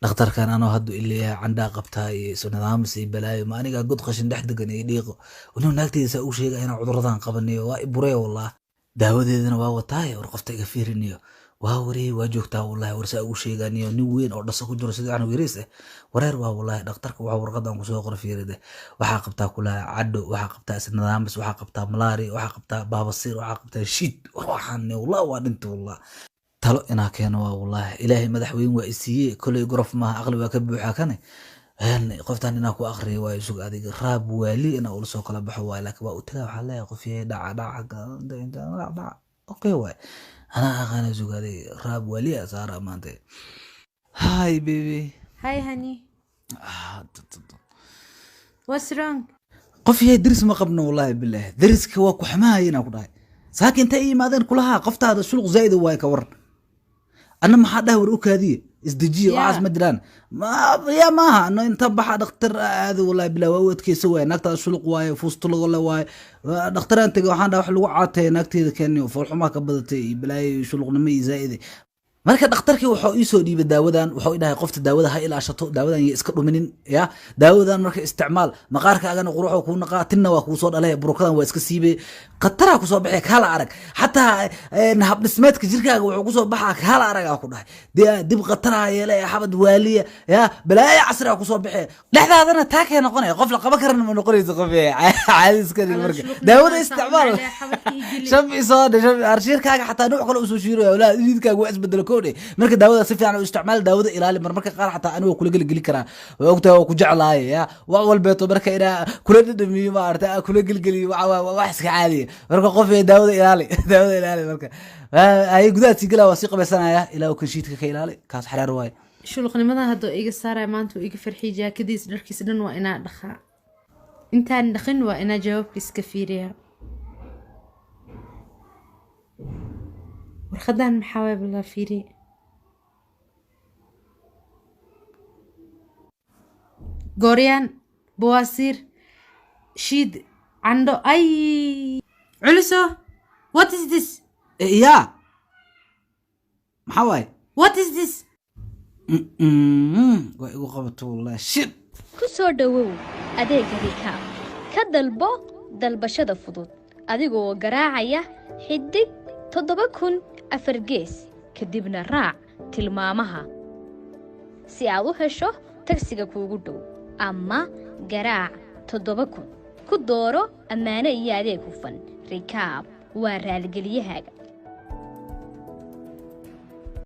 dhakhtar kan anoo haddu ilaa candha qabtaa iyo sunadaam si balaayo ma aniga god qashin dhex degan ee dhiiqo inuu naagtiisa u sheegay inaan cuduradan qabanayo waa iburey wallah daawadeedana waa wataay war qofta iga fiirinayo waa wareey waa joogtaa wallahi warsa ugu sheeganiyo nin weyn oo dhaso ku jiro sida aan yariis ah wareer waa wallahi dhakhtarka waxa warqadan ku soo qor fiiride waxa qabtaa kula caddo waxa qabtaa sunadaam waxa qabtaa malaari waxa qabtaa baabasiir waxa qabtaa shid waxaan wallahi waa dhinta wallahi talo ina keeno waa wallahi ilaahay madaxweyn waa isiiyay kulay gorof ma aqli waa ka buuxa kane qoftan ina ku aqriyo waa isug adiga raab wali ina ul soo kala baxo waa laakiin waa u tagaa waxa leeyahay qof yahay dhaca okay way ana aqana sugaday raab wali asara maante hi baby hi honey what's wrong qof yahay diris ma qabno wallahi billaah diriska waa ku xamaayina ku dhahay saakin ta iimaadeen kulaha qoftaada shulq zaid way ka waran أنا ما حدا ورؤك هذه إزدجية وعاز مدران ما يا ماها إنه أنت بحا دكتور هذا والله بلا وقت كي سوى نكتة شلق واي فوسط له ولا واي دكتور أنت جوحان ده حلو عاته نكتة كأنه فرح ما كبدتي بلا شلق نمي زائد marka dhakhtarkii wuxuu ii soo dhiibay daawadan wuxuu idhahay qofta daawada ha ilaashato daawadan iyo iska dhuminin ya daawadan marka isticmaal maqaarkaagana quruxo ku naqaatina waa ku soo dhalay burukadan waa iska siibay qatara ku soo baxay kala arag hatta hab dhismeedka jirkaaga wuxuu ku soo baxaa kala arag ku dhahay dib qatara yeelay xabad waaliya ya balaaya casra ku soo baxay dhaxdaadana taakay noqonay qof la qaban karin ma noqonayso qof caadis ka marka daawada isticmaal shabi soo dhahay arshirkaaga hatta nooc kale u soo shiiro walaal idkaaga waa isbedel marka daawada si fiican u isticmaal daawada ilaali marka qaar xataa anigu kula gali karaa waqtiga ku jeclaay ya wax walbeeto marka ina kula dhadhamiyo ma arta kula galgali wax iska caadi marka qof ee daawada ilaali marka ay gudaha tigala waa si qabaysanaya ilaa ku shiidka ka ilaali kaas xaraar waay shulqnimada hadoo iga saaray maanta iga farxii jaakadiis dharkiis dhan waa ina dhaqa intaan dhaqin waa ina jawaabkiis ka fiiriya warqadan maxaa bila fiiri غوريان بواسير شيد عنده أي علسو what is this يا محاوي what is this وقبت والله شيد kusoo dhawow adeega rikaab ka dalbo dalbashada fudud adigoo garaacaya xidig 7004 gees kadibna raac tilmaamaha si aad u hesho tagsiga kuugu dhow ama garaac 7000 ku dooro ammaano iyo adeeg hufan rikaab waa raalgeliyahaaga